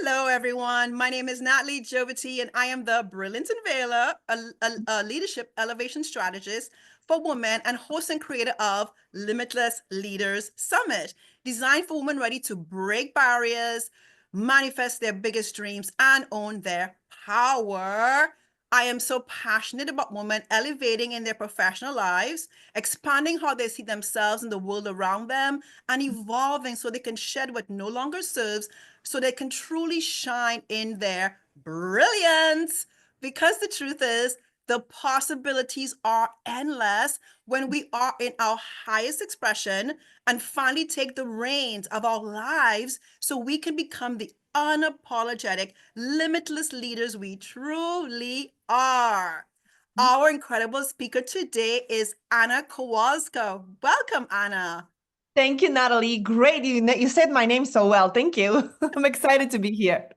Hello, everyone. My name is Natalie Jobity, and I am the Brilliance Unveiler, a leadership elevation strategist for women and host and creator of Limitless Leaders Summit, designed for women ready to break barriers, manifest their biggest dreams, and own their power. I am so passionate about women elevating in their professional lives, expanding how they see themselves in the world around them, and evolving so they can shed what no longer serves so they can truly shine in their brilliance. Because the truth is, the possibilities are endless when we are in our highest expression and finally take the reins of our lives so we can become the unapologetic, limitless leaders we truly are. Our incredible speaker today is Anna Kowalska. Welcome, Anna. Thank you, Natalie. Great. You said my name so well. Thank you. I'm excited to be here.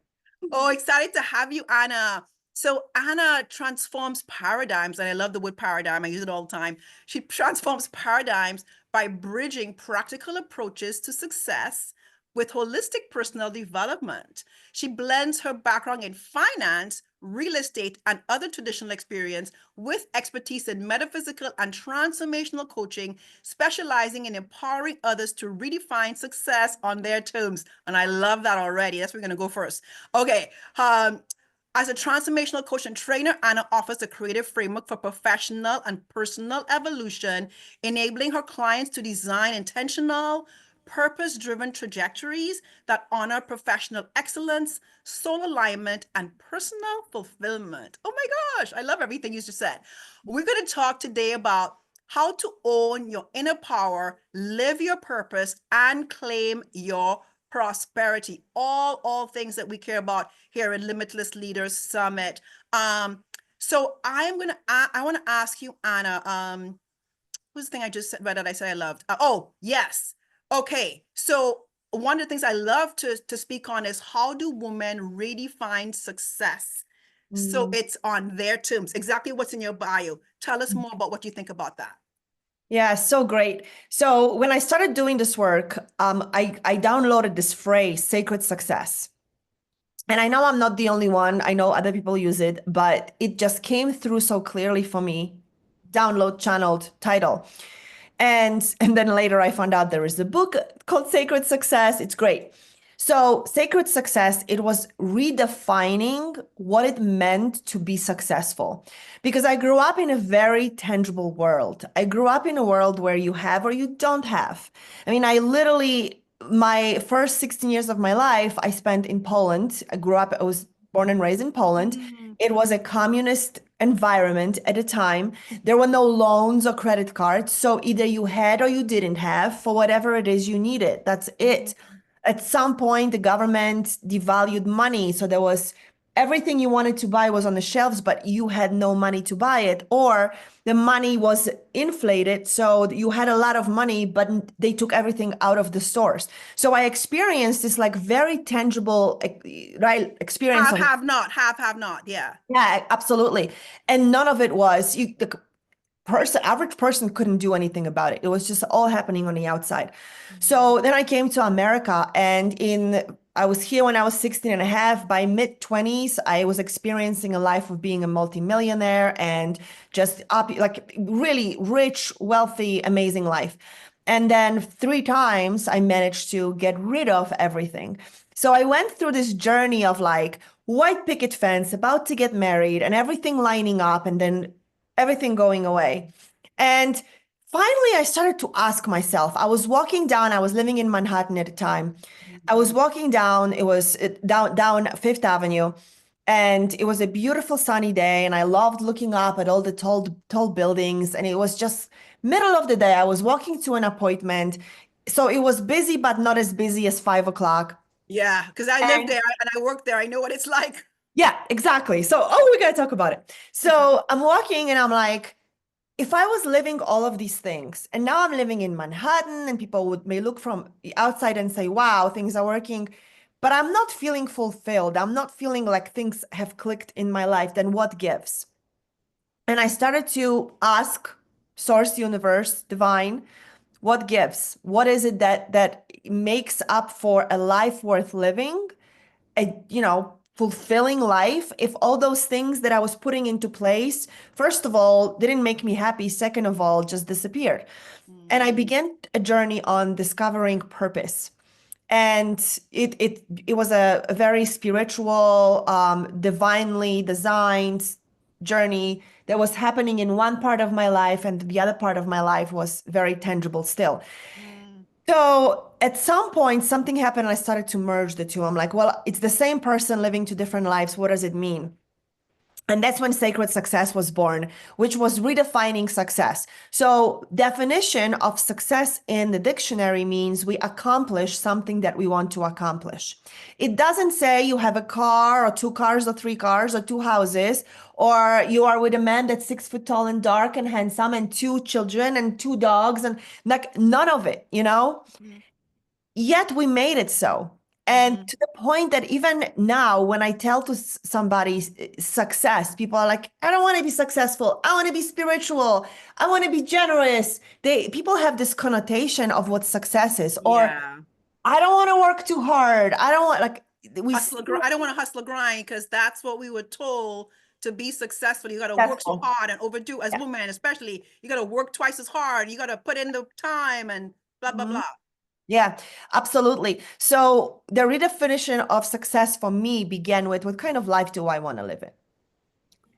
Oh, excited to have you, Anna. So Anna transforms paradigms, and I love the word paradigm. I use it all the time. She transforms paradigms by bridging practical approaches to success with holistic personal development. She blends her background in finance, real estate, and other traditional experience with expertise in metaphysical and transformational coaching, specializing in empowering others to redefine success on their terms. And I love that already. That's where we're going to go first. Okay. As a transformational coach and trainer, Anna offers a creative framework for professional and personal evolution, enabling her clients to design intentional, purpose-driven trajectories that honor professional excellence, soul alignment, and personal fulfillment. Oh my gosh, I love everything you just said. We're going to talk today about how to own your inner power, live your purpose, and claim your prosperity. All things that we care about here in Limitless Leaders Summit. So I want to ask you, Anna, who's the thing I just read that I said I loved? Oh, yes. Okay. So one of the things I love to speak on is how do women redefine success? So Mm. it's on their terms. Exactly what's in your bio. Tell us more about what you think about that. Yeah, so great. So when I started doing this work, I downloaded this phrase, sacred success. And I know I'm not the only one. I know other people use it, but it just came through so clearly for me. Download channeled title. And then later I found out there is a book called Sacred Success. It's great. So Sacred Success, it was redefining what it meant to be successful. Because I grew up in a very tangible world. I grew up in a world where you have or you don't have. I mean, my first 16 years of my life, I spent in Poland. I was born and raised in Poland. Mm. It was a communist environment at the time. There were no loans or credit cards. So either you had or you didn't have for whatever it is you needed. That's it. At some point, the government devalued money. So there was everything you wanted to buy was on the shelves, but you had no money to buy it, or the money was inflated. So you had a lot of money, but they took everything out of the stores. So I experienced this like very tangible, right, experience of, Have not. Yeah. yeah, absolutely. And none of it was, average person couldn't do anything about it. It was just all happening on the outside. So then I came to America, and I was here when I was 16 and a half. By mid 20s, I was experiencing a life of being a multimillionaire and just up, like really rich, wealthy, amazing life. And then 3 times I managed to get rid of everything. So I went through this journey of like white picket fence, about to get married, and everything lining up, and then everything going away. And finally, I started to ask myself, I was walking down, I was living in Manhattan at the time. I was walking down, it was down Fifth Avenue, and it was a beautiful sunny day, and I loved looking up at all the tall buildings, and it was just middle of the day. I was walking to an appointment. So it was busy, but not as busy as 5 o'clock. Yeah, because I live And there and I work there. I know what it's like. yeah, exactly. So, oh, we gotta talk about it. So I'm walking and I'm like, if I was living all of these things, and now I'm living in Manhattan, and people may look from the outside and say, wow, things are working, but I'm not feeling fulfilled. I'm not feeling like things have clicked in my life, then what gives? And I started to ask Source, Universe, Divine, what gives? What is it that makes up for a life worth living? fulfilling life if all those things that I was putting into place, first of all, didn't make me happy, second of all, just disappeared. And I Mm, began a journey on discovering purpose. And it was a very spiritual, divinely designed journey that was happening in one part of my life, and the other part of my life was very tangible still. mm, So at some point, something happened, and I started to merge the two. I'm like, well, it's the same person living two different lives. What does it mean? And that's when sacred success was born, which was redefining success. So definition of success in the dictionary means we accomplish something that we want to accomplish. It doesn't say you have a car or two cars or three cars or two houses, or you are with a man that's 6 foot tall and dark and handsome and two children and two dogs and like none of it, you know? mm, Yet we made it so. And mhm. to the point that even now, when I tell to somebody success, people are like, I don't want to be successful. I want to be spiritual. I want to be generous. People have this connotation of what success is, or Yeah. I don't want to work too hard. I don't want like we Hustle, still I don't want to hustle grind because that's what we were told to be successful. You got to work so successful. hard and overdo as Yeah. women, especially. You got to work twice as hard. You got to put in the time and blah, blah, Mhm. blah. Yeah, absolutely. So the redefinition of success for me began with what kind of life do I want to live in?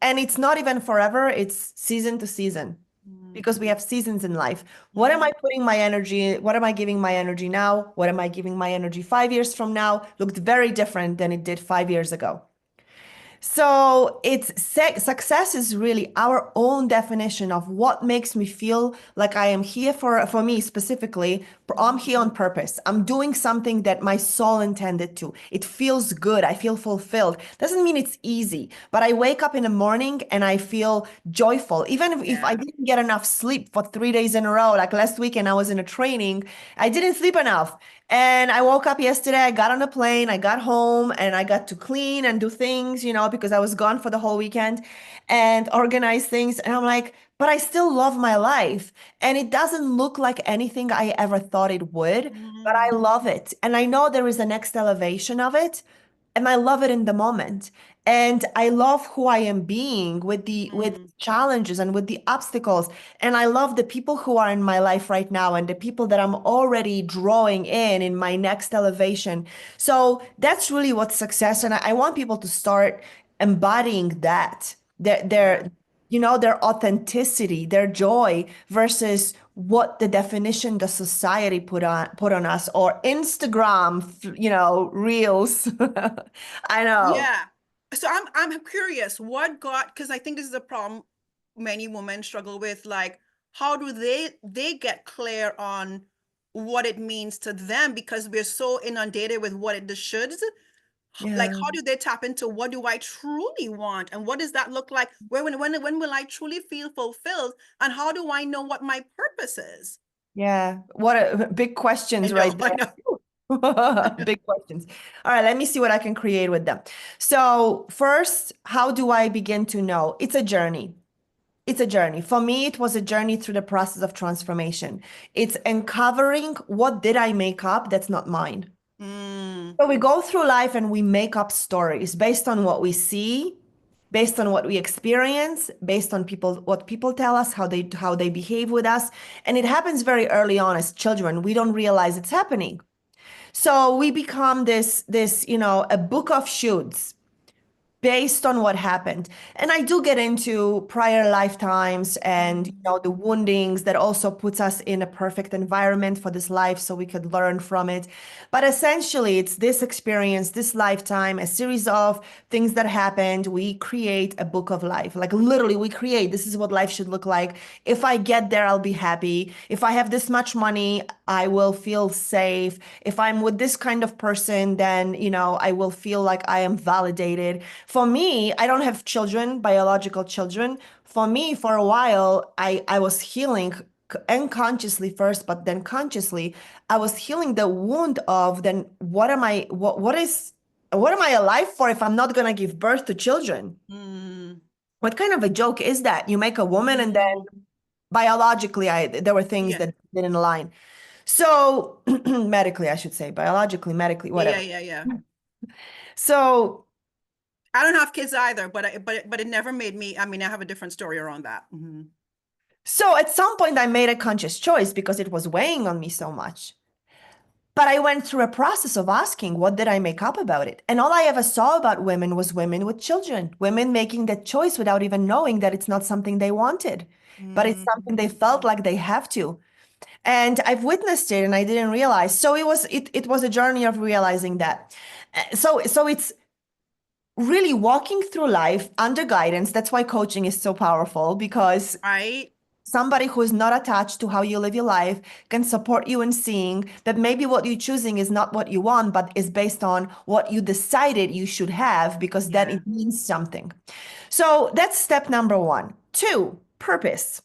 And it's not even forever, it's season to season Mm, because we have seasons in life. What am mhm. I putting my energy? What am I giving my energy now? What am I giving my energy 5 years from now? Looked very different than it did 5 years ago. So success is really our own definition of what makes me feel like I am here for me specifically. I'm here on purpose. I'm doing something that my soul intended to. It feels good. I feel fulfilled. Doesn't mean it's easy, but I wake up in the morning and I feel joyful. Even if I Yeah. didn't get enough sleep for 3 days in a row, like last weekend I was in a training, I didn't sleep enough. And I woke up yesterday, I got on a plane, I got home, and I got to clean and do things, because I was gone for the whole weekend and organize things. And I'm like, but I still love my life. And it doesn't look like anything I ever thought it would, but I Mm, love it. And I know there is a next elevation of it. And I love it in the moment. And I love who I am being with mm, challenges and with the obstacles. And I love the people who are in my life right now and the people that I'm already drawing in my next elevation. So that's really what success. And I want people to start embodying that. yeah. Their authenticity, their joy versus what the definition the society put on us or Instagram, reels. I know. Yeah. So I'm curious, what got, because I think this is a problem many women struggle with, like how do they get clear on what it means to them because we're so inundated with what it the shoulds. Like Yeah. how do they tap into what do I truly want and what does that look like? When will I truly feel fulfilled? And how do I know what my purpose is? Yeah. What big I questions know, right I know. there. Big questions. All right, let me see what I can create with them. So, first, how do I begin to know? It's a journey. It's a journey. For me, it was a journey through the process of transformation. It's uncovering what did I make up that's not mine. Mm, So we go through life and we make up stories based on what we see, based on what we experience, based on what people tell us, how they behave with us. And it happens very early on as children. We don't realize it's happening. So we become this, a book of shoulds based on what happened. And I do get into prior lifetimes and mm, the woundings that also puts us in a perfect environment for this life so we could learn from it. But essentially, it's this experience, this lifetime, a series of things that happened. We create a book of life. Like literally, we create this is what life should look like. If I get there, I'll be happy. If I have this much money, I will feel safe. If I'm with this kind of person, then, I will feel like I am validated. For me, I don't have children, biological children. For me, for a while, I was healing unconsciously first, but then consciously, I was healing the wound of then what am I alive for if I'm not gonna give birth to children? mm, What kind of a joke is that? You make a woman and then mm. biologically there were things Yeah. that didn't align. So medically, I should say, biologically, medically, Yeah, whatever. yeah, yeah. So, I don't have kids either, but it never made me. I mean, I have a different story around that. Hmm. so at some point I made a conscious choice because it was weighing on me so much. But I went through a process of asking, what did I make up about it? And all I ever saw about women was women with children, women making that choice without even knowing that it's not something they wanted, but it's something they felt like they have to. And I've witnessed it and I didn't realize. So it was a journey of realizing that. So it's really walking through life under guidance. That's why coaching is so powerful because Right? somebody who is not attached to how you live your life can support you in seeing that maybe what you're choosing is not what you want, but is based on what you decided you should have because then Yeah. it means something. So that's step number one. Two, purpose.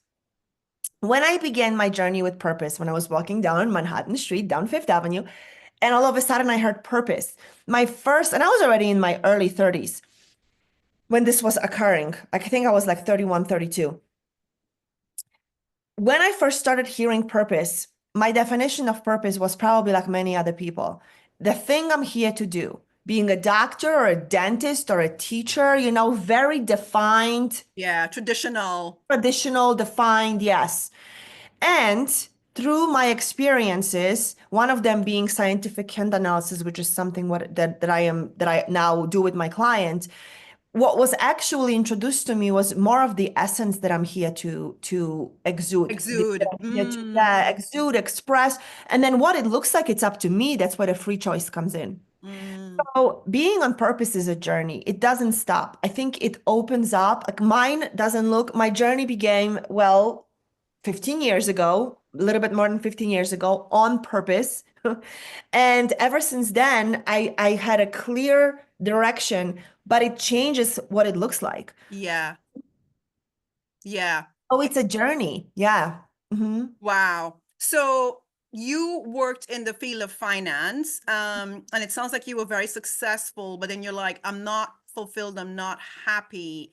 When I began my journey with purpose, when I was walking down Manhattan Street, down Fifth Avenue, and all of a sudden I heard purpose. And I was already in my early 30s when this was occurring. I think I was like 31, 32. When I first started hearing purpose, my definition of purpose was probably like many other people. The thing I'm here to do, being a doctor or a dentist or a teacher, very defined, Yeah. Traditional. traditional, defined, yes. And through my experiences, one of them being scientific hand analysis, which is something that I now do with my clients, what was actually introduced to me was more of the essence that I'm here to exude, that Exude. I'm here to, yeah, exude, express, and then what it looks like, it's up to me. That's where the free choice comes in. Mm. So being on purpose is a journey. It doesn't stop. I think it opens up. Like mine doesn't look. My journey began, well, 15 years ago, a little bit more than 15 years ago, on purpose. And ever since then, I had a clear direction, but it changes what it looks like. Yeah. Yeah. Oh, it's a journey. Yeah. Hmm. Wow. So you worked in the field of finance, and it sounds like you were very successful, but then you're like, I'm not fulfilled, I'm not happy.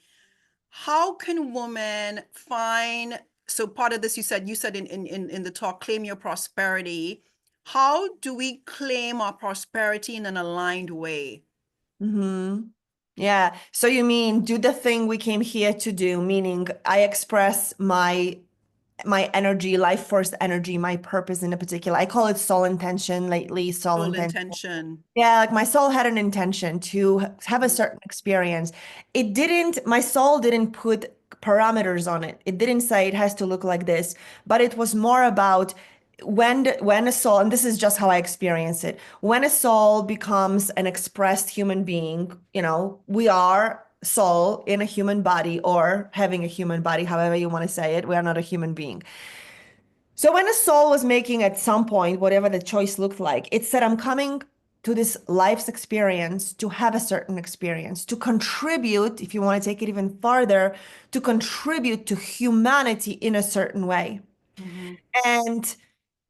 How can women find, so part of this you said in the talk, claim your prosperity. How do we claim our prosperity in an aligned way? Hmm. Yeah. So you mean do the thing we came here to do, meaning I express my energy, life force energy, my purpose in a particular. I call it soul intention lately, soul Full intention. intention. Yeah, like my soul had an intention to have a certain experience. My soul didn't put parameters on it. It didn't say it has to look like this, but it was more about when a soul, and this is just how I experience it, when a soul becomes an expressed human being, we are soul in a human body or having a human body, however you want to say it, we are not a human being. So when a soul was making at some point, whatever the choice looked like, it said, I'm coming to this life's experience to have a certain experience, to contribute, if you want to take it even farther, to contribute to humanity in a certain way. Hmm. And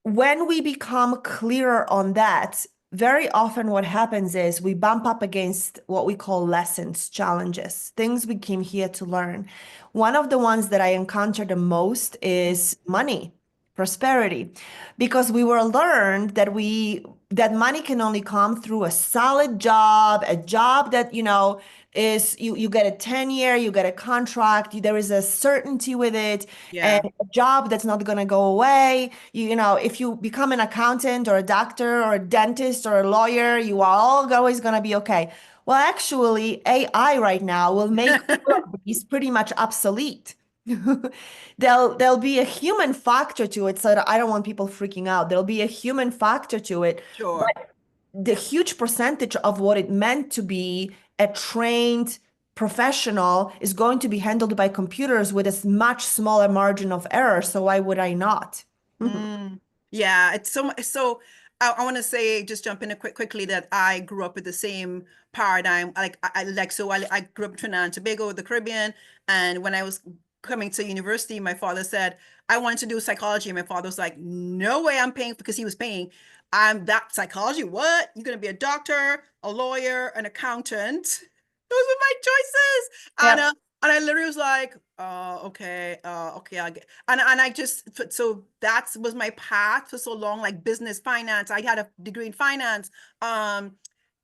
when we become clearer on that, very often what happens is we bump up against what we call lessons, challenges, things we came here to learn. One of the ones that I encounter the most is money, prosperity, because we were learned that money can only come through a solid job, a job that, is you get a tenure, you get a contract, there is a certainty with it, and Yeah. a job that's not going to go away. If you become an accountant or a doctor or a dentist or a lawyer, you are all always going to be okay. Well, actually, AI right now will make all of these pretty much obsolete. There'll be a human factor to it, so that I don't want people freaking out. There'll be a human factor to it, Sure. but the huge percentage of what it meant to be a trained professional is going to be handled by computers with a much smaller margin of error. So why would I not? Mm. Yeah, it's so much. So I want to say, just jump in quickly, that I grew up with the same paradigm. I grew up in Trinidad and Tobago, the Caribbean, and when I was coming to university, my father said I wanted to do psychology. And my father was like, "No way, I'm paying," because he was paying. I'm that psychology. What? You're gonna be a doctor, a lawyer, an accountant. Those were my choices. Yep. And I literally was like, okay, I get, and I just, so that was my path for so long, like business, finance. I had a degree in finance. Um,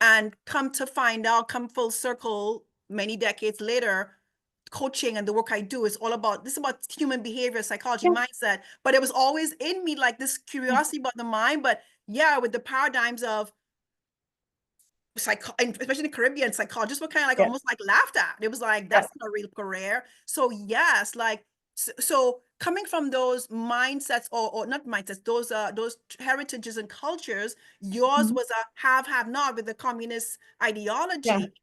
And come to find out, come full circle many decades later, coaching and the work I do is all about this, about human behavior, psychology, Yeah, mindset. But it was always in me, like this yeah, curiosity about the mind. But yeah, with the paradigms of especially in the Caribbean, psychologists were kind of like yeah, almost like laughed at. It was like, yeah. that's not a real career. So yes, like so coming from those mindsets, or not mindsets, those heritages and cultures, yours Mhm. was a have not with the communist Yeah, ideology.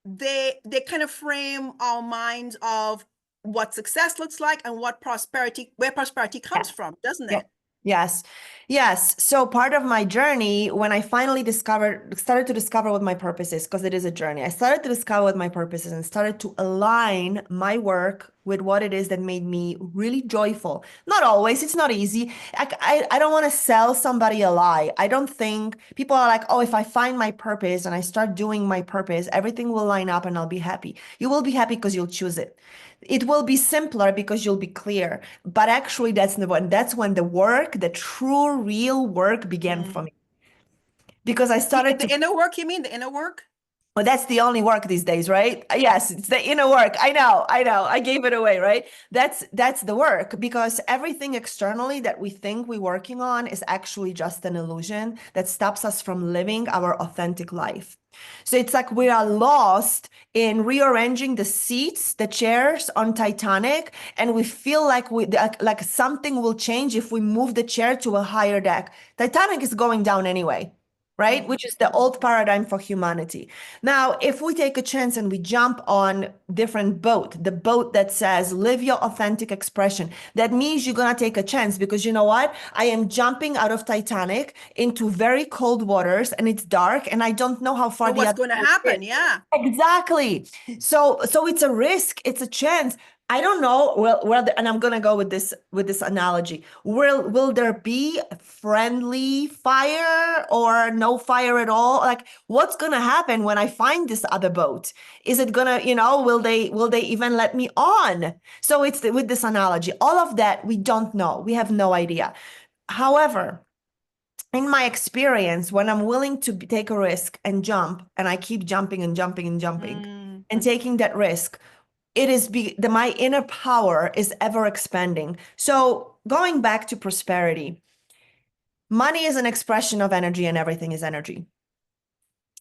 They kind of frame our minds of what success looks like and what prosperity, where prosperity yeah. comes from, doesn't Yeah. it? Yes. Yes. So part of my journey, when I finally started to discover what my purpose is, because it is a journey, I started to discover what my purpose is and started to align my work with what it is that made me really joyful. Not always, it's not easy. I don't want to sell somebody a lie. I don't think people are like, oh, if I find my purpose and I start doing my purpose, everything will line up and I'll be happy. You will be happy because you'll choose it. It will be simpler because you'll be clear. But actually, that's when the work, the true, real work began for Mm. me. Because I started The to, inner work, you mean the inner work? well, that's the only work these days, right? Yes, it's the inner work. I know. I gave it away, right? That's the work because everything externally that we think we're working on is actually just an illusion that stops us from living our authentic life. So it's like we are lost in rearranging the seats, the chairs on Titanic, and we feel like like something will change if we move the chair to a higher deck. Titanic is going down anyway, right? Which is the old paradigm for humanity. Now, if we take a chance and we jump on different boat, the boat that says live your authentic expression, that means you're gonna take a chance because you know what? I am jumping out of Titanic into very cold waters and it's dark and I don't know how far Know the what's other going to boat is. happen? Yeah. Exactly. So it's a risk, it's a chance. I don't know. And I'm gonna go with this analogy. Will there be friendly fire or no fire at all? Like, what's gonna happen when I find this other boat? Is it gonna, will they even let me on? So it's with this analogy. All of that we don't know. We have no idea. However, in my experience, when I'm willing to take a risk and jump, and I keep jumping and jumping and jumping Mm. and taking that risk, it is my inner power is ever expanding. So going back to prosperity, money is an expression of energy and everything is energy.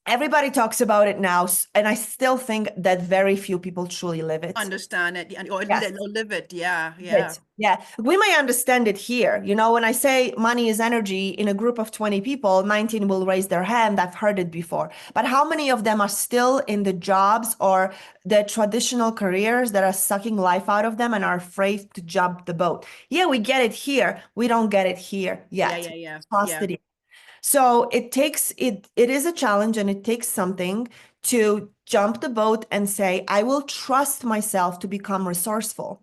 Everybody talks about it now, and I still think that very few people truly live it. Understand it or Yes. live it. Yeah. Yeah. It. Yeah. We may understand it here. When I say money is energy in a group of 20 people, 19 will raise their hand. I've heard it before. But how many of them are still in the jobs or the traditional careers that are sucking life out of them and are afraid to jump the boat? Yeah, we get it here. We don't get it here Yeah. yet. Yeah. Yeah. Yeah. Custody. So it is a challenge and it takes something to jump the boat and say, I will trust myself to become resourceful.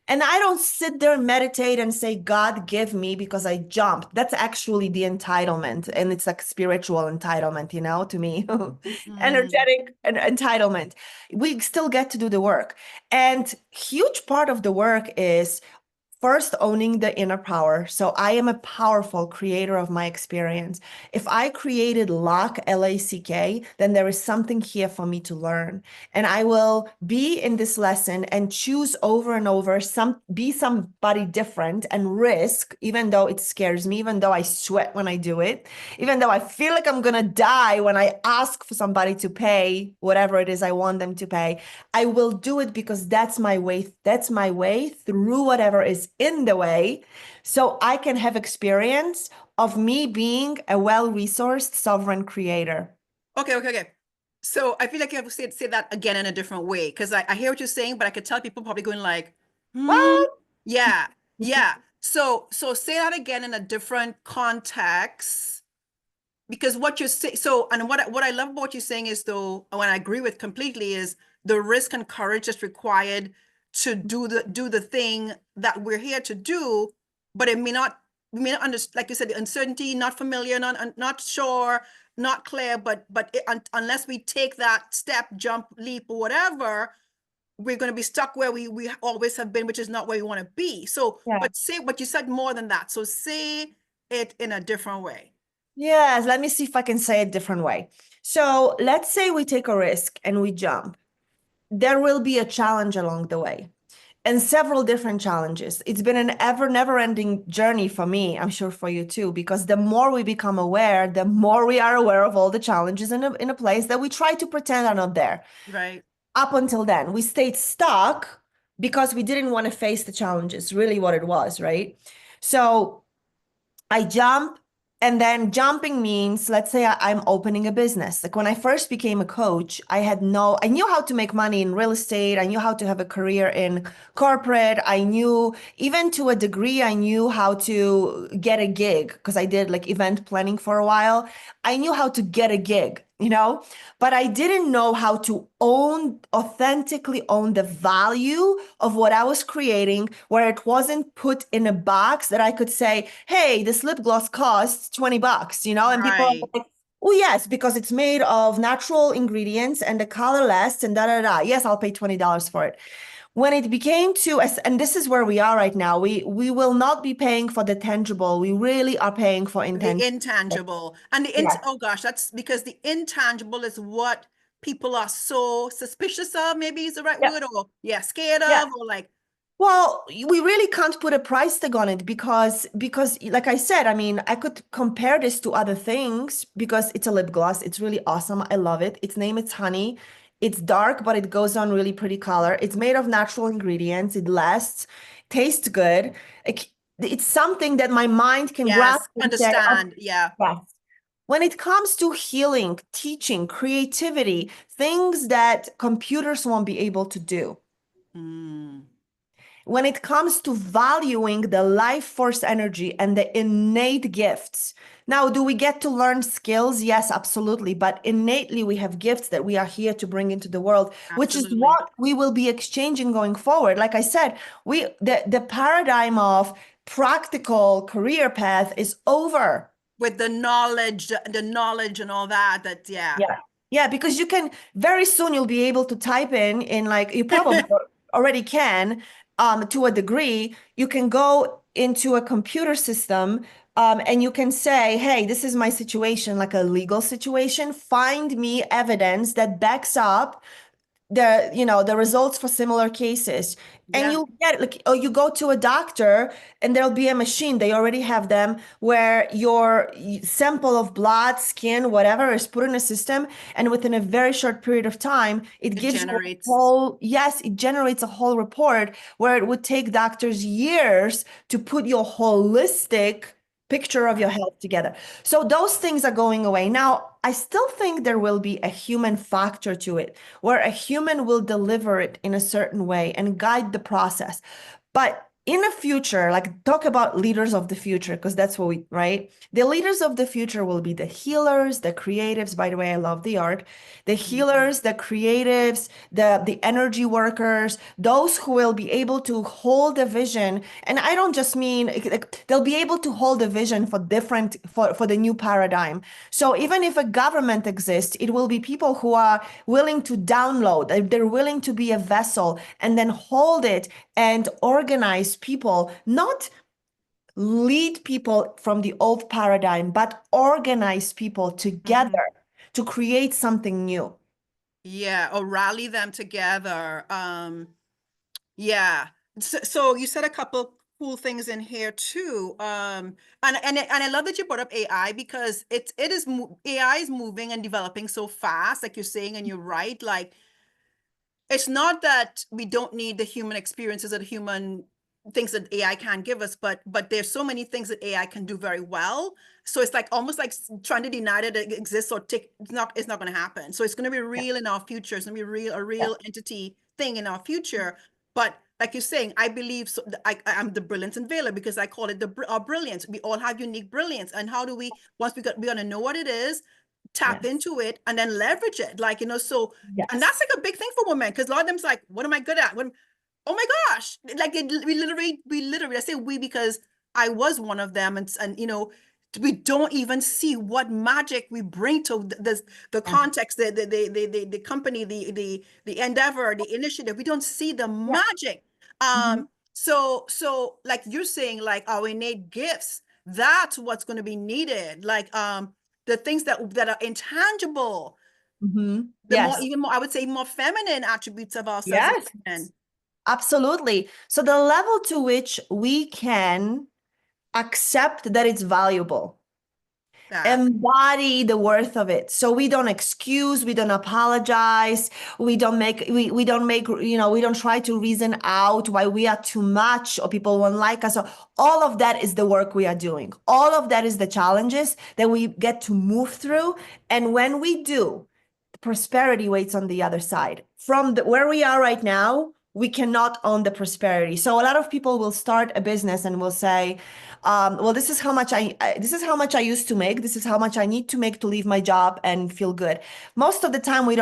And I don't sit there and meditate and say, God, give me because I jumped. That's actually the entitlement. And it's like spiritual entitlement, to me, Mm. energetic and entitlement. We still get to do the work. And huge part of the work is first, owning the inner power. So I am a powerful creator of my experience. If I created luck, LACK, then there is something here for me to learn. And I will be in this lesson and choose over and over be somebody different and risk, even though it scares me, even though I sweat when I do it, even though I feel like I'm gonna die when I ask for somebody to pay whatever it is I want them to pay. I will do it because that's my way. That's my way through whatever is in the way. So I can have experience of me being a well-resourced sovereign creator. Okay. Okay. Okay. So I feel like you have to say that again in a different way because I hear what you're saying, but I could tell people probably going like, hmm, What? yeah, yeah. So say that again in a different context because what you're saying. So and what I love about what you're saying is though, and I agree with completely is the risk and courage that's required to do the thing that we're here to do, but it may not we may not understand, like you said, the uncertainty, not familiar, not sure, not clear, but unless we take that step, jump, leap, or whatever, we're going to be stuck where we always have been, which is not where we want to be. So, Yeah. but you said more than that. So say it in a different way. Yes, let me see if I can say it a different way. So let's say we take a risk and we jump. There will be a challenge along the way and several different challenges. It's been an ever never ending journey for me, I'm sure for you too, because the more we become aware, the more we are aware of all the challenges in a place that we try to pretend are not there. Right. Up until then, we stayed stuck because we didn't want to face the challenges, really what it was, right? So I jump, and then jumping means, let's say I'm opening a business. Like when I first became a coach, I knew how to make money in real estate. I knew how to have a career in corporate. I knew, even to a degree, I knew how to get a gig because I did like event planning for a while. I knew how to get a gig, but I didn't know how to authentically own the value of what I was creating, where it wasn't put in a box that I could say, hey, this lip gloss costs $20, and people are Right. like, oh, yes, because it's made of natural ingredients and the color lasts and da da da. Yes, I'll pay $20 for it. When it became to, and this is where we are right now, we will not be paying for the tangible. We really are paying for The intangible. intangible. And Yeah. oh gosh, that's because the intangible is what people are so suspicious of, maybe is the right Yeah. word, or yeah, scared Yeah. of, or like, Well, we really can't put a price tag on it because like I said, I mean, I could compare this to other things because it's a lip gloss. It's really awesome. I love it. Its name is Honey. It's dark, but it goes on really pretty color. It's made of natural ingredients. It lasts, tastes good. It's something that my mind can grasp yes, and say, oh, understand. Yeah. yes. When it comes to healing, teaching, creativity, things that computers won't be able to do, Mm. when it comes to valuing the life force energy and the innate gifts. Now, do we get to learn skills? Yes, absolutely. But innately, we have gifts that we are here to bring into the world, which is Absolutely. what we will be exchanging going forward. Like I said, the paradigm of practical career path is over. With the knowledge and all that, yeah. Yeah. Yeah, because you can very soon you'll be able to type in like you probably already can to a degree. You can go into a computer system and you can say, hey, this is my situation, like a legal situation. Find me evidence that backs up the results for similar cases, and Yeah. you get like, oh, you go to a doctor and there'll be a machine, they already have them, where your sample of blood, skin, whatever is put in a system, and within a very short period of time it It gives you a generates. whole, yes, it generates a whole report where it would take doctors years to put your holistic picture of your Right. health together. So those things are going away. Now, I still think there will be a human factor to it, where a human will deliver it in a certain way and guide the process. But in the future, like talk about leaders of the future, because that's what we, right? The leaders of the future will be the healers, the creatives. By the way, I love the art. The Mhm. healers, the creatives, the energy workers, those who will be able to hold a vision. And I don't just mean like, they'll be able to hold a vision for different for the new paradigm. So even if a government exists, it will be people who are willing to download, they're willing to be a vessel and then hold it and organize people, not lead people from the old paradigm, but organize people Mhm. together to create something new. Yeah, or rally them together. Yeah. So you said a couple cool things in here too. And I love that you brought up AI because AI is moving and developing so fast, like you're saying, and you're right. Like it's not that we don't need the human experiences or the human things that AI can give us, but there's so many things that AI can do very well. So it's like almost like trying to deny that it exists or take it's not going to happen. So it's going to be Yeah, real in our future. It's going to be a yeah, real entity thing in our future. But like you're saying, I believe so. I'm the brilliance unveiler because I call it our brilliance. We all have unique brilliance, and how do we once we're gonna know what it is, tap yes, into it, and then leverage it. Like so and that's yes, like a big thing for women because a lot of them's like, what am I good at? Oh my gosh. Like we literally, I say we because I was one of them. And we don't even see what magic we bring to the yeah, context, the company, the endeavor, the initiative. We don't see the yeah. magic. Mhm. So like you're saying, like our innate gifts, that's what's going to be needed. Like the things that are intangible, the more, Yes. even more, I would say more feminine attributes of ourselves as Yes. women. Absolutely. So the level to which we can accept that it's valuable, That, embody the worth of it, so we don't excuse, we don't apologize, we don't make, we don't try to reason out why we are too much or people won't like us. So all of that is the work we are doing, all of that is the challenges that we get to move through. And when we do, prosperity waits on the other side. From where we are right now, we cannot own the prosperity. So a lot of people will start a business and will say, well, this is how much this is how much I used to make. This is how much I need to make to leave my job and feel good. Most of the time, we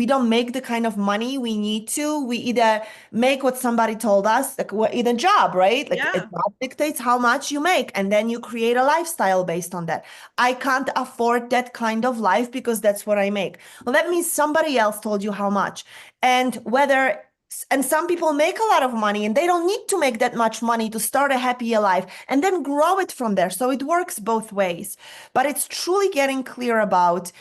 don't make the kind of money we need to. We either make what somebody told us, like in a job, right? Like a yeah, job dictates how much you make, and then you create a lifestyle based on that. I can't afford that kind of life because that's what I make. Well, that means somebody else told you how much. And some people make a lot of money and they don't need to make that much money to start a happier life and then grow it from there. So it works both ways. But it's truly getting clear about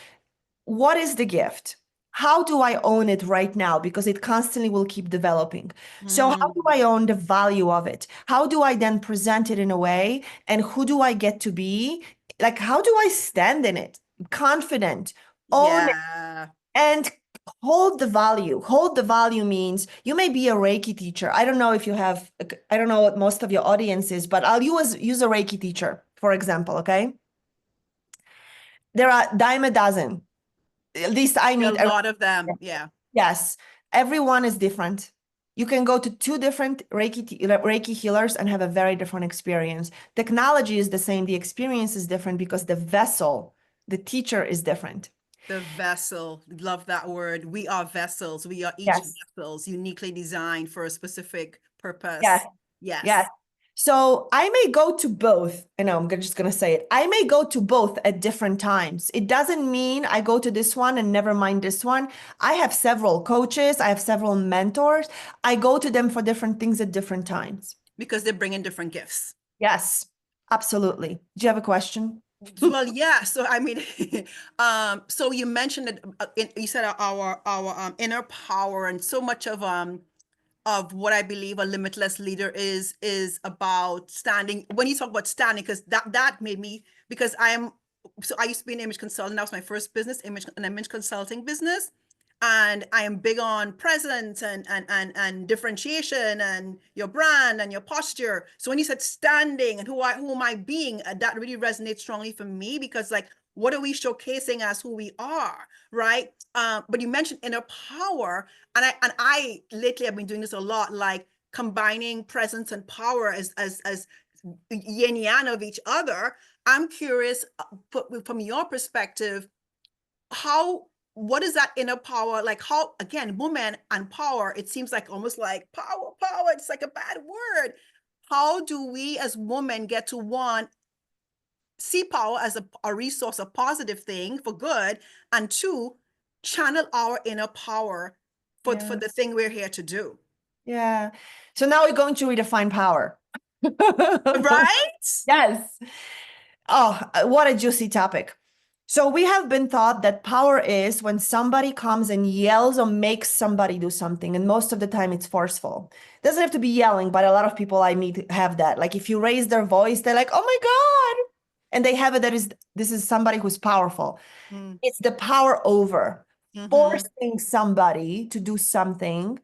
what is the gift? How do I own it right now? Because it constantly will keep developing. So, how do mm, I own the value of it? How do I then present it in a way? And who do I get to be? Like, how do I stand in it? Confident, own it, yeah. and hold the value. Hold the value means you may be a Reiki teacher. I don't know if you have, I don't know what most of your audience is, but I'll use a Reiki teacher, for example, okay? There are dime a dozen. At least I A meet around. lot of them, yeah. Yes, everyone is different. You can go to two different Reiki healers and have a very different experience. Technology is the same, the experience is different because the vessel, the teacher is different. The vessel, love that word. We are vessels. We are each Yes, vessels, uniquely designed for a specific yes, purpose. yes. Yes. So I may go to both, and I'm just going to say it. I may go to both at different times. It doesn't mean I go to this one and never mind this one. I have several coaches, I have several mentors. I go to them for different things at different times. Because they bring in different gifts. Yes, absolutely. Do you have a question? Well, yeah. So I mean, so you mentioned that you said our inner power, and so much of what I believe a limitless leader is about standing. When you talk about standing, because that made me, because I used to be an image consultant. That was my first business, an image consulting business. And I am big on presence and differentiation and your brand and your posture. So when you said standing and who am I being, that really resonates strongly for me, because like, what are we showcasing as who we are, right? But you mentioned inner power, and I lately I've been doing this a lot, like combining presence and power as yin yang of each other. I'm curious, from your perspective, how what is that inner power like? How, again, woman and power, it seems like almost like power, it's like a bad word. How do we as women get to, one, see power as a resource, a positive thing for good, and two, channel our inner power for Yeah. the thing we're here to do? Yeah. So now we're going to redefine power. Right. Yes. Oh, what a juicy topic. So we have been taught that power is when somebody comes and yells or makes somebody do something, and most of the time it's forceful. It doesn't have to be yelling, but a lot of people I meet have that. Like if you raise their voice, they're like, "Oh my God." And they have it that is this is somebody who's powerful. Mm, It's the power over mm-hmm. forcing somebody to do something.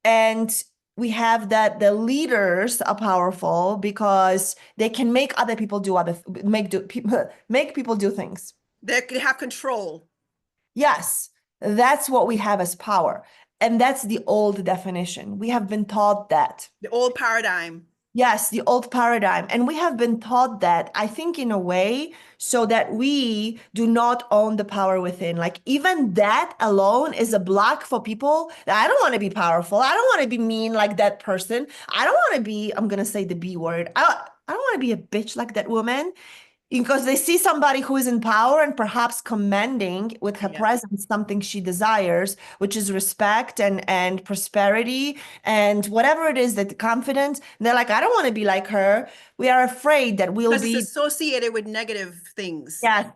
And we have that the leaders are powerful because they can make other people do make people do things. They have control. Yes, that's what we have as power. And that's the old definition. We have been taught that. The old paradigm. Yes, the old paradigm. And we have been taught that, I think, in a way, so that we do not own the power within. Like, even that alone is a block for people that I don't want to be powerful. I don't want to be mean like that person. I don't want to be, I'm going to say the B word. I don't want to be a bitch like that woman. because they see somebody who is in power and perhaps commending with her Yeah. presence something she desires, which is respect and prosperity and whatever it is, that confidence. And they're like, I don't want to be like her. We are afraid that we'll Because it's be, associated with negative things. yes,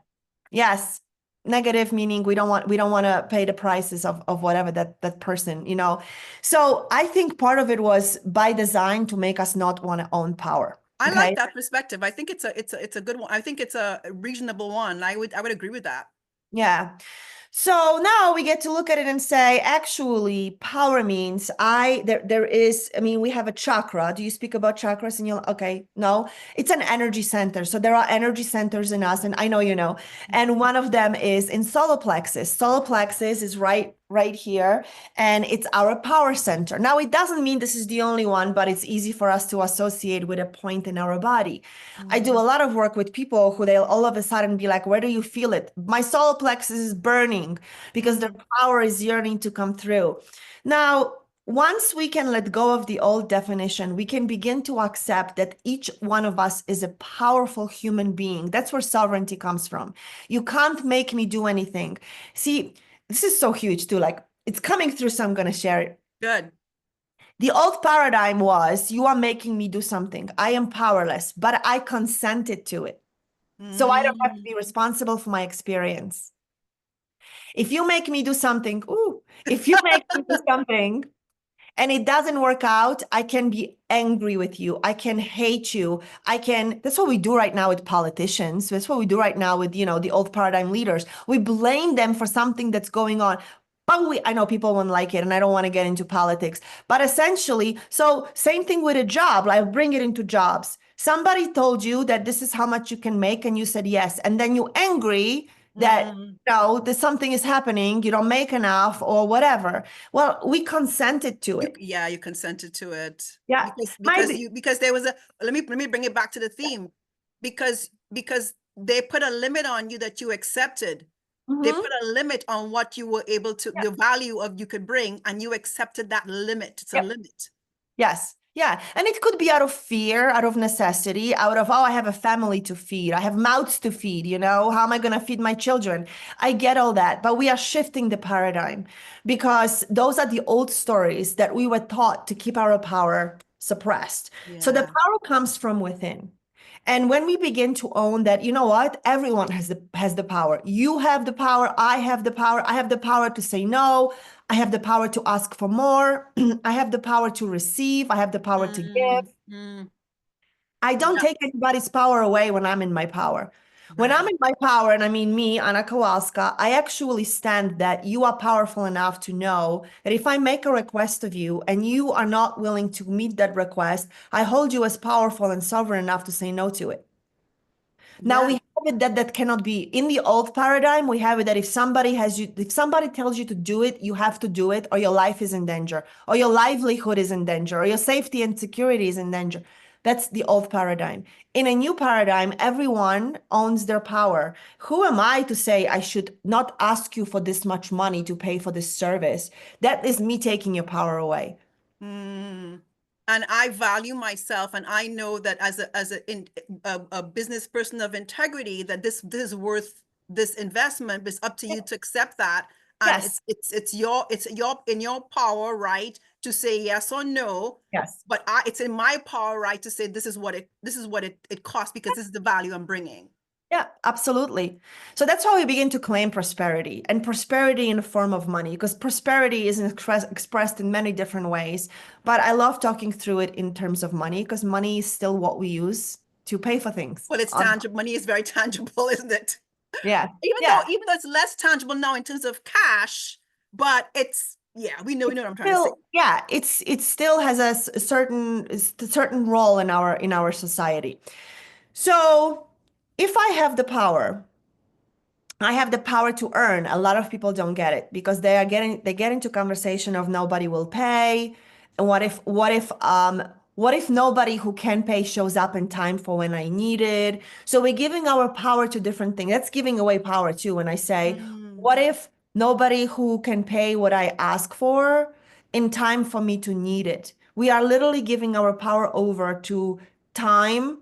yes. Negative meaning we don't want to pay the prices of whatever that person, you know. So I think part of it was by design to make us not want to own power. I like Okay. that perspective. I think it's a good one. I think it's a reasonable one. I would agree with that. Yeah. So now we get to look at it and say, actually, power means there is, I mean, we have a chakra. Do you speak about chakras in your, okay, no, it's an energy center. So there are energy centers in us, and I know you know. And one of them is in solar plexus. Solar plexus is right here, and it's our power center. Now, it doesn't mean this is the only one, but it's easy for us to associate with a point in our body. I do a Mm, lot of work with people who they'll all of a sudden be like, where do you feel it? My solar plexus is burning because their mm, power is yearning to come through. Now, once we can let go of the old definition, we can begin to accept that each one of us is a powerful human being. That's where sovereignty comes from. You can't make me do anything. See, this is so huge too. Like, it's coming through, so I'm going to share it. good. The old paradigm was, you are making me do something. I am powerless, but I consented to it. So I don't have to Mm. be responsible for my experience. If you make me do something, if you make me do something and it doesn't work out, I can be angry with you. I can hate you. That's what we do right now with politicians. That's what we do right now with, the old paradigm leaders. We blame them for something that's going on. But I know people won't like it, and I don't want to get into politics. But essentially, so same thing with a job. Like, bring it into jobs. Somebody told you that this is how much you can make, and you said yes. And then you angry that, Mm. that something is happening, you don't make enough or whatever. Well, we consented to it. You consented to it Yeah, because maybe. because there was a let me bring it back to the theme because they put a limit on you that you accepted. They Hmm. put a limit on what you were able to, Yeah. the value of you could bring, and you accepted that limit. It's a Yeah. limit. Yes. Yeah. And it could be out of fear, out of necessity, out of, oh, I have a family to feed. I have mouths to feed. How am I going to feed my children? I get all that. But we are shifting the paradigm because those are the old stories that we were taught to keep our power suppressed. So the Yeah. power comes from within. And when we begin to own that, you know what? Everyone has the power. You have the power. I have the power. I have the power to say no. I have the power to ask for more. I have the power to receive. I have the power to give. Mm, mm, I don't yeah. take anybody's power away when I'm in my power. When I'm Right. in my power, and I mean me, Anna Kowalska, I actually stand that you are powerful enough to know that if I make a request of you and you are not willing to meet that request, I hold you as powerful and sovereign enough to say no to it. Now we Yeah. have it that cannot be. In the old paradigm, we have it that if somebody tells you to do it, you have to do it, or your life is in danger, or your livelihood is in danger, or your safety and security is in danger. That's the old paradigm. In a new paradigm, everyone owns their power. Who am I to say I should not ask you for this much money to pay for this service? That is me taking your power away. Mm. And I value myself, and I know that as a business person of integrity, that this is worth this investment. But it's up to you to accept that, and Yes, it's your in your power, right, to say yes or no. yes. But it's in my power, right, to say this is what it costs because this is the value I'm bringing. Yeah, absolutely. So that's how we begin to claim prosperity, and prosperity in the form of money, because prosperity is expressed in many different ways. But I love talking through it in terms of money because money is still what we use to pay for things. Well, it's tangible. Money is very tangible, isn't it? Yeah, even though yeah. even though it's less tangible now in terms of cash, but it's yeah, we know what I'm trying to say. Still, yeah, it still has a certain role in our society. So if I have the power, I have the power to earn. A lot of people don't get it because they get into conversation of nobody will pay. And what if nobody who can pay shows up in time for when I need it? So we're giving our power to different things. That's giving away power too. When I say, Mm, what if nobody who can pay what I ask for in time for me to need it? We are literally giving our power over to time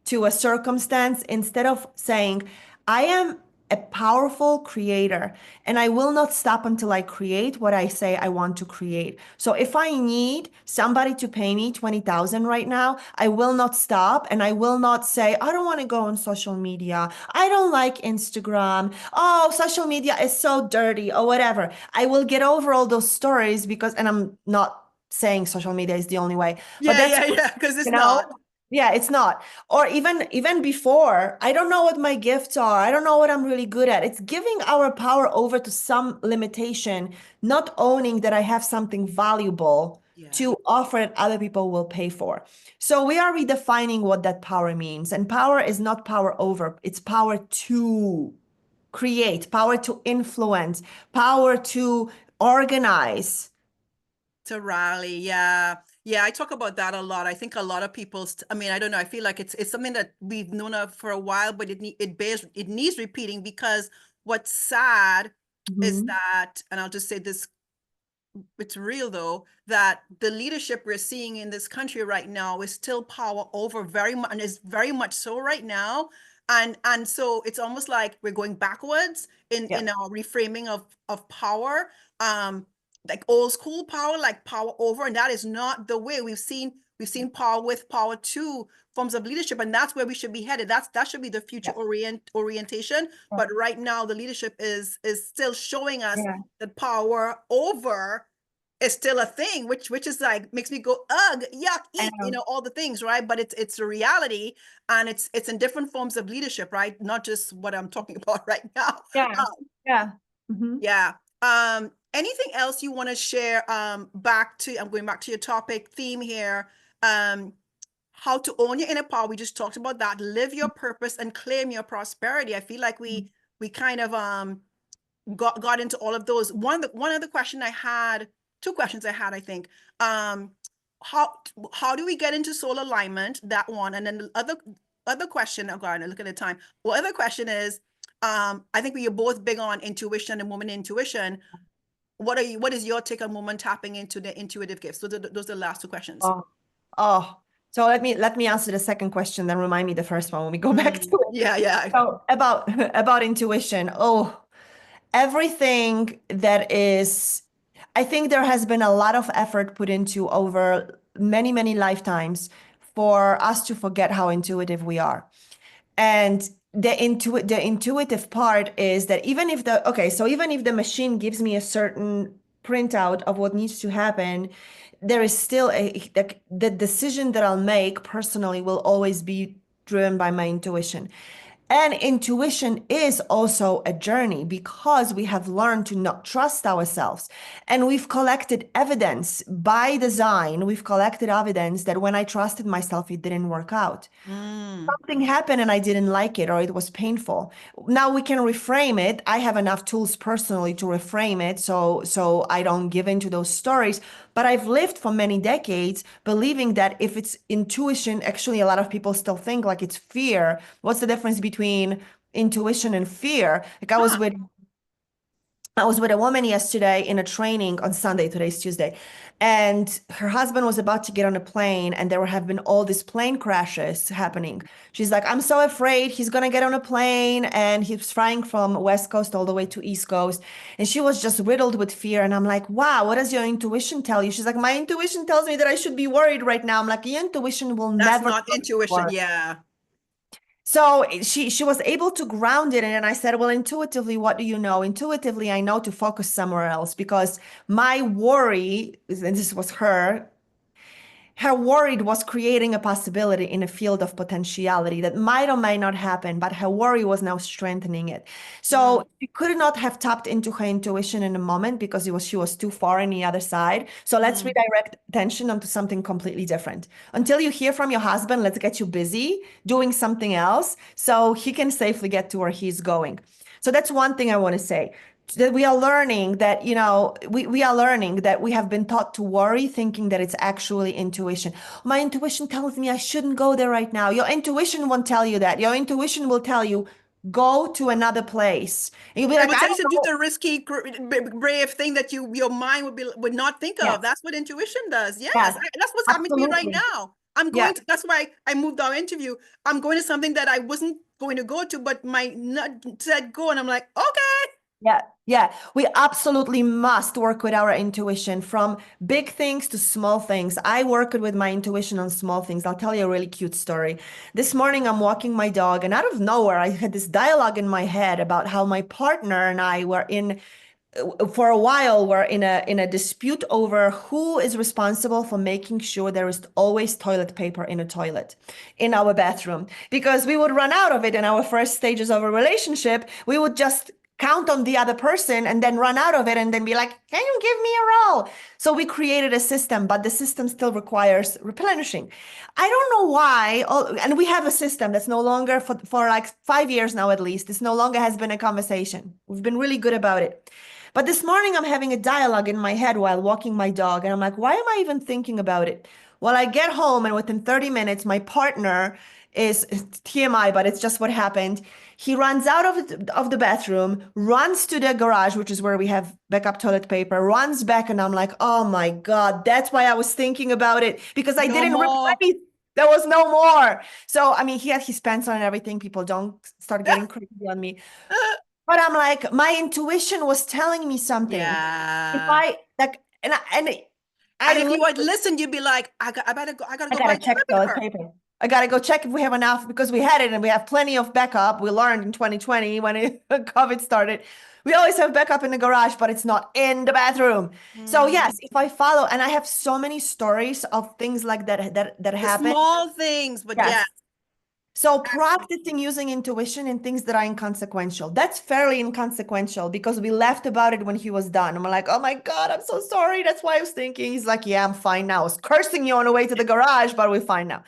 to a circumstance instead of saying, I am a powerful creator and I will not stop until I create what I say I want to create. So if I need somebody to pay me 20,000 right now, I will not stop and I will not say, I don't want to go on social media. I don't like Instagram. Oh, social media is so dirty or whatever. I will get over all those stories because, and I'm not saying social media is the only way, but Yeah, that's, yeah, yeah, because it's you know, not. yeah, it's not. Or even before, I don't know what my gifts are. I don't know what I'm really good at. It's giving our power over to some limitation, not owning that I have something valuable Yeah. to offer that other people will pay for. So we are redefining what that power means. And power is not power over, it's power to create, power to influence, power to organize. To rally, yeah. Yeah, I talk about that a lot. I think a lot of people, I mean, I don't know. I feel like it's something that we've known of for a while, but it needs repeating because what's sad is Mhm. that, and I'll just say this, it's real though, that the leadership we're seeing in this country right now is still power over very much, and is very much so right now. And so it's almost like we're going backwards Yeah, in our reframing of power, um, like old school power, like power over, and that is not the way. We've seen power with power two forms of leadership, and that's where we should be headed. That should be the future yeah, orientation. But right now, the leadership is still showing us yeah, that power over is still a thing, which is like makes me go, ugh, yuck, I eek, know. all the things, right? But it's a reality, and it's in different forms of leadership, right? Not just what I'm talking about right now. Yeah, Um, yeah. Mhm. yeah. Anything else you want to share? I'm going back to your topic theme here. Um, how to own your inner power. We just talked about that. Live your purpose and claim your prosperity. I feel like we kind of got into all of those. One other question I had, two questions I had, I think. Um, how how do we get into soul alignment? That one, and then the other question. Oh God, I look at the time. Well, other question is, I think we are both big on intuition and woman intuition. What is your take on woman tapping into the intuitive gifts? Those are the last two questions. Oh, oh. So let me answer the second question, then remind me the first one when we go back to it. Yeah, yeah. So about intuition. Oh, everything that is, I think there has been a lot of effort put into over many, many lifetimes for us to forget how intuitive we are. And the intuitive part is that even if the machine gives me a certain printout of what needs to happen, there is still the decision that I'll make personally will always be driven by my intuition. And intuition is also a journey because we have learned to not trust ourselves. And we've collected evidence by design. We've collected evidence that when I trusted myself, it didn't work out. Mm. Something happened and I didn't like it or it was painful. Now we can reframe it. I have enough tools personally to reframe it so I don't give into those stories. But I've lived for many decades believing that if it's intuition, actually a lot of people still think like it's fear. What's the difference between intuition and fear? Like Huh. I was with a woman yesterday in a training on Sunday. Today's Tuesday. And her husband was about to get on a plane, and there have been all these plane crashes happening. She's like, I'm so afraid he's going to get on a plane. And he's flying from West Coast all the way to East Coast. And she was just riddled with fear. And I'm like, wow, what does your intuition tell you? She's like, my intuition tells me that I should be worried right now. I'm like, your intuition will That's never not tell you to intuition. worry. Yeah. So she was able to ground it, and I said, "Well, intuitively, what do you know? Intuitively, I know to focus somewhere else because my worry, and this was her worry was creating a possibility in a field of potentiality that might or might not happen, but her worry was now strengthening it. Mm. So she could not have tapped into her intuition in a moment because she was too far on the other side. So let's Mm. redirect attention onto something completely different. Until you hear from your husband, let's get you busy doing something else so he can safely get to where he's going. So that's one thing I want to say that we are learning that, we are learning that we have been taught to worry, thinking that it's actually intuition. My intuition tells me I shouldn't go there right now. Your intuition won't tell you that. Your intuition will tell you, go to another place. And you'll be It like, would I tell you don't to do know. the risky, brave thing that your mind would not think of. Yes, That's what intuition does. Yes, yes, that's what's happening to me right absolutely. now. I'm Yeah. going to, that's why I moved our interview. I'm going to something that I wasn't going to go to, but my nut said go. And I'm like, okay. Yeah, yeah. We absolutely must work with our intuition from big things to small things. I work with my intuition on small things. I'll tell you a really cute story. This morning, I'm walking my dog, and out of nowhere, I had this dialogue in my head about how my partner and I were in for a while we're in a dispute over who is responsible for making sure there is always toilet paper in a toilet in our bathroom, because we would run out of it in our first stages of a relationship. We would just count on the other person and then run out of it and then be like, can you give me a roll? So we created a system, but the system still requires replenishing. I don't know why. And we have a system that's no longer for like 5 years now, at least. This no longer has been a conversation. We've been really good about it. But this morning, I'm having a dialogue in my head while walking my dog. And I'm like, why am I even thinking about it? Well, I get home, and within 30 minutes, my partner is TMI, but it's just what happened. He runs out of the bathroom, runs to the garage, which is where we have backup toilet paper, runs back. And I'm like, oh my God, that's why I was thinking about it, because I No didn't more. replace. There was no more. So, I mean, he had his pants on and everything. People don't start getting crazy on me. But I'm like, my intuition was telling me something. If Yeah. I like, And I if you had literally, listened, you'd be like, I gotta I go gotta buy check toilet toilet paper. paper. I gotta go check if we have enough, because we had it and we have plenty of backup. We learned in 2020 when COVID started. We always have backup in the garage, but it's not in the bathroom. So Mm. yes, if I follow, and I have so many stories of things like that The happen. small things, but yeah, Yes. So excellent. practicing using intuition in things that are inconsequential. That's fairly inconsequential, because we laughed about it when he was done. I'm like, oh my God, I'm so sorry. That's why I was thinking. He's like, yeah, I'm fine now. I was cursing you on the way to the garage, but we're fine now.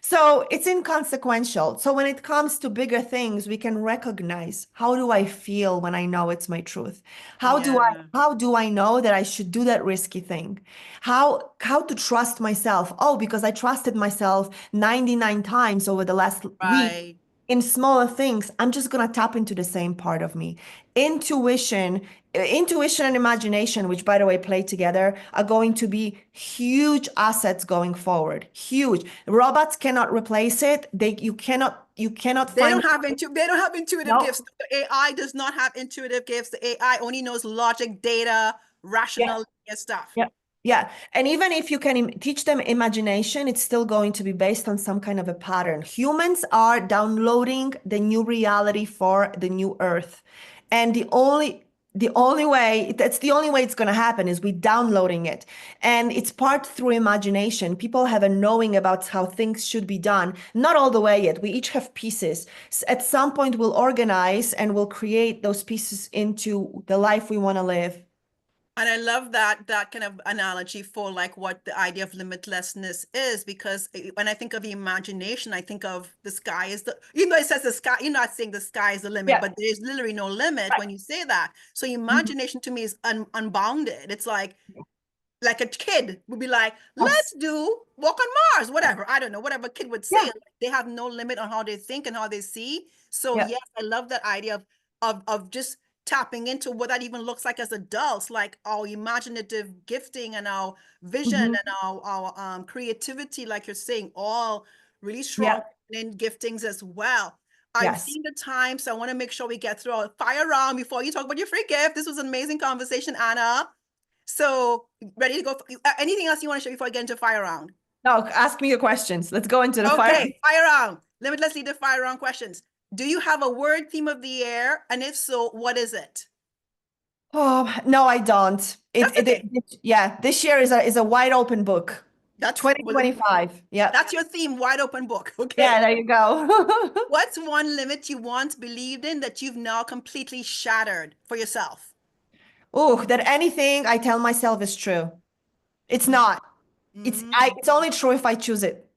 So it's inconsequential. So when it comes to bigger things, we can recognize, how do I feel when I know it's my truth? Yeah. How do I know that I should do that risky thing? How to trust myself? Oh, because I trusted myself 99 times over the last week Right. in smaller things. I'm just going to tap into the same part of me. Intuition, intuition and imagination, which by the way play together, are going to be huge assets going forward. Huge. Robots cannot replace it. You cannot find. They don't have intuitive gifts. No. The AI does not have intuitive gifts. The AI only knows logic, data, Yeah. rational stuff. Yeah. Yeah. And even if you can teach them imagination, it's still going to be based on some kind of a pattern. Humans are downloading the new reality for the new earth. And the only way, that's the only way it's going to happen, is we downloading it. And it's part through imagination. People have a knowing about how things should be done. Not all the way yet. We each have pieces. At some point, we'll organize and we'll create those pieces into the life we want to live. And I love that kind of analogy for like what the idea of limitlessness is, because when I think of imagination, I think of the sky is the, even though it says the sky, you're not saying the sky is the limit, Yeah. but there's literally no limit Right. when you say that. So Mhm. imagination to me is unbounded. It's like a kid would be like, let's Yes. do walk on Mars, whatever. I don't know, whatever a kid would say. Yeah. Like, they have no limit on how they think and how they see. So Yeah. yes, I love that idea of just tapping into what that even looks like as adults, like our imaginative gifting and our vision Mhm. and our creativity, like you're saying, all really strong Yeah. in giftings as well. I've Yes. seen the time, so I want to make sure we get through our fire round before you talk about your free gift. This was an amazing conversation, Anna. So ready to go? Anything else you want to share before I get into fire round? No, ask me your questions. Let's go into the fire. Okay, fire round. Limitless leader fire round questions. Do you have a word theme of the year? And if so, what is it? Oh, no, I don't. That's okay. Yeah, this year is a wide open book. Well, 2025. Yeah. that's your theme, wide open book. Yeah, Okay. there you go. What's one limit you once believed in that you've now completely shattered for yourself? Oh, that anything I tell myself is true. It's Mm, not. mm. It's only true if I choose it.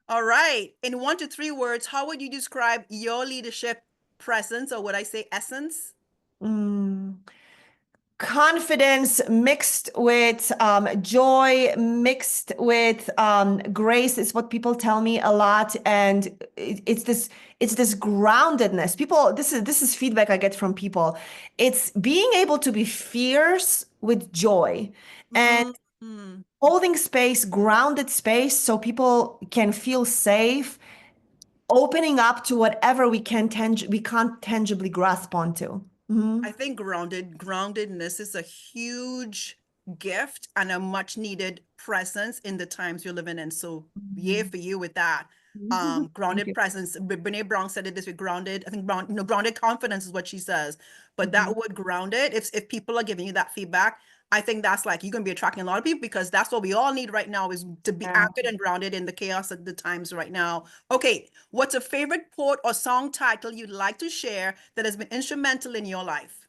All right. In 1 to 3 words, how would you describe your leadership presence, or would I say essence? Mm. Confidence mixed with joy, mixed with grace is what people tell me a lot, and it's this groundedness. People, this is feedback I get from people. It's being able to be fierce with joy, and Mm. Mm. Holding space, grounded space, so people can feel safe, opening up to whatever we can't tangibly grasp onto. I think groundedness is a huge gift and a much needed presence in the times you're living in. So yay Mhm. for you with that. Thank Grounded you. presence. Brene Brown said it this way, grounded, I think grounded confidence is what she says. But Mhm. that word grounded, if people are giving you that feedback, I think that's like you're gonna be attracting a lot of people because that's what we all need right now is to be Yeah. anchored and grounded in the chaos of the times right now. Okay, what's a favorite quote or song title you'd like to share that has been instrumental in your life?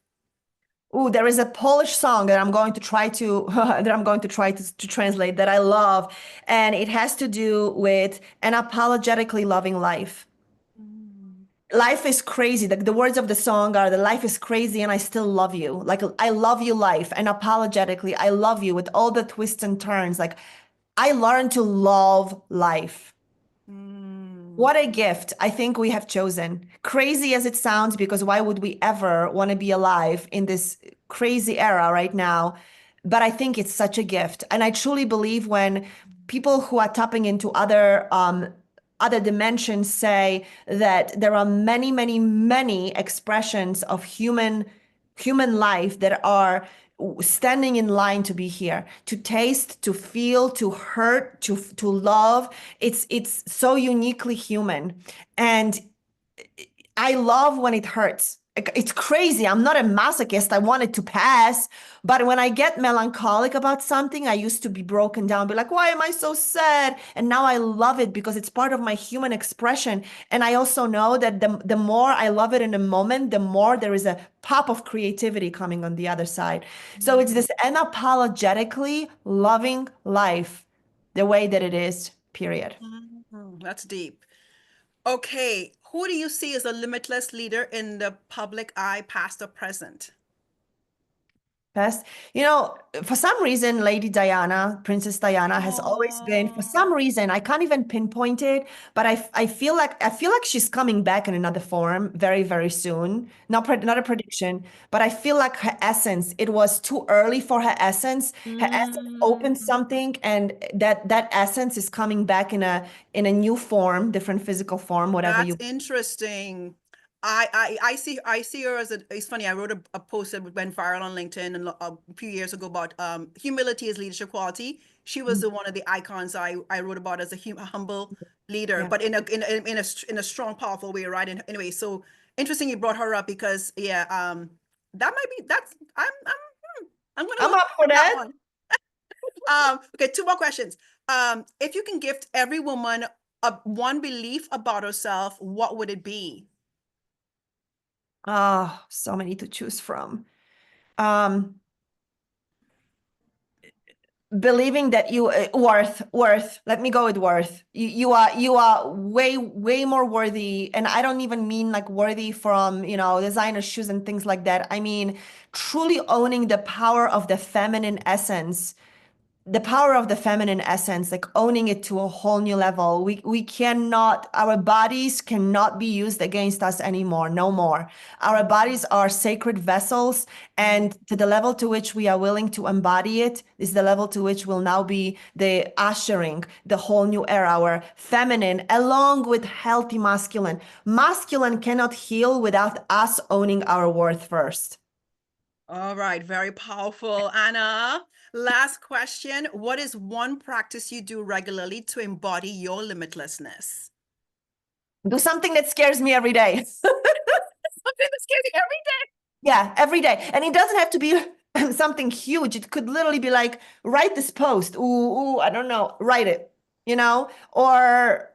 Ooh, there is a Polish song that I'm going to try to that I'm going to try to translate that I love, and it has to do with unapologetically loving life. Mm. Life is crazy. The words of the song are the life is crazy and I still love you. Like I love you life and apologetically I love you with all the twists and turns. Like I learned to love life. Mm. What a gift I think we have chosen. Crazy as it sounds, because why would we ever want to be alive in this crazy era right now? But I think it's such a gift. And I truly believe when people who are tapping into other dimensions say that there are many, many, many expressions of human life that are standing in line to be here, to taste, to feel, to hurt, to love. It's so uniquely human. And I love when it hurts. It's crazy. I'm not a masochist. I want it to pass. But when I get melancholic about something, I used to be broken down, be like, why am I so sad? And now I love it because it's part of my human expression. And I also know that the more I love it in a moment, the more there is a pop of creativity coming on the other side. So it's Mm. this unapologetically loving life the way that it is, period. That's deep. Okay, who do you see as a limitless leader in the public eye, past or present? Best, for some reason, Lady Diana, Princess Diana has always been, for Oh. some reason, I can't even pinpoint it, but I feel like she's coming back in another form very, very soon. Not a prediction, but I feel like her essence, it was too early for her essence. Her essence Mm. opened something, and that essence is coming back in a new form, different physical form, whatever That's you. interesting. I see her as it's funny. I wrote a post that went viral on LinkedIn a few years ago about humility is leadership quality. She was the one of the icons I wrote about as a humble leader, Yeah. but in a strong, powerful way, right? And anyway, so interesting you brought her up because yeah, that might be that's I'm gonna I'm look up for at that that. one. Okay, two more questions. If you can gift every woman one belief about herself, what would it be? Oh, so many to choose from. Um, Believing that you worth, let me go with worth. You are way more worthy, and I don't even mean like worthy from designer shoes and things like that. I mean truly owning the power of the feminine essence, like owning it to a whole new level. We cannot, our bodies cannot be used against us anymore, no more. Our bodies are sacred vessels, and to the level to which we are willing to embody it is the level to which will now be the ushering the whole new era where feminine, along with healthy masculine. Masculine cannot heal without us owning our worth first. All right, very powerful. Anna, last question. What is one practice you do regularly to embody your limitlessness? Do something that scares me every day. Something that scares you every Yeah, every day. And it doesn't have to be something huge. It could literally be like, write this post. I don't know, write it, Or,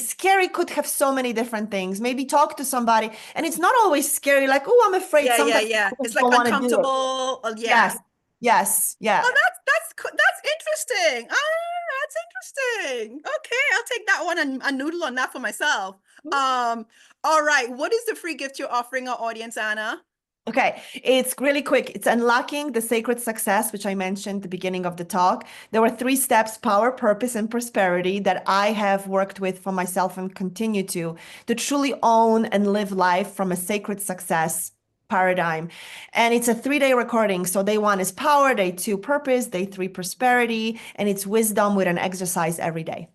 scary could have so many different things. Maybe talk to somebody. And it's not always scary, like, oh, I'm afraid. Yeah, yeah, Sometimes yeah. I It's just like don't want to do it. uncomfortable. Yeah. Yes, yes, Oh, yeah. that's interesting. That's interesting. Okay, I'll take that one and noodle on that for myself. Um, all right. What is the free gift you're offering our audience, Anna? Okay, it's really quick. It's unlocking the sacred success, which I mentioned at the beginning of the talk. There were 3 steps: power, purpose, and prosperity, that I have worked with for myself and continue to truly own and live life from a sacred success. paradigm. And it's a 3-day recording. So day 1 is power, day 2 purpose, day 3 prosperity, and it's wisdom with an exercise every day.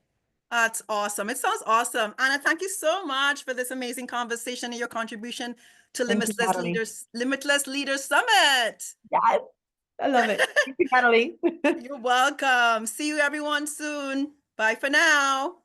That's awesome. It sounds awesome. Anna, thank you so much for this amazing conversation and your contribution to Thank you, Natalie. Limitless Leaders Summit. Yes, I love it. Thank you, Natalie. You're welcome. See you everyone soon. Bye for now.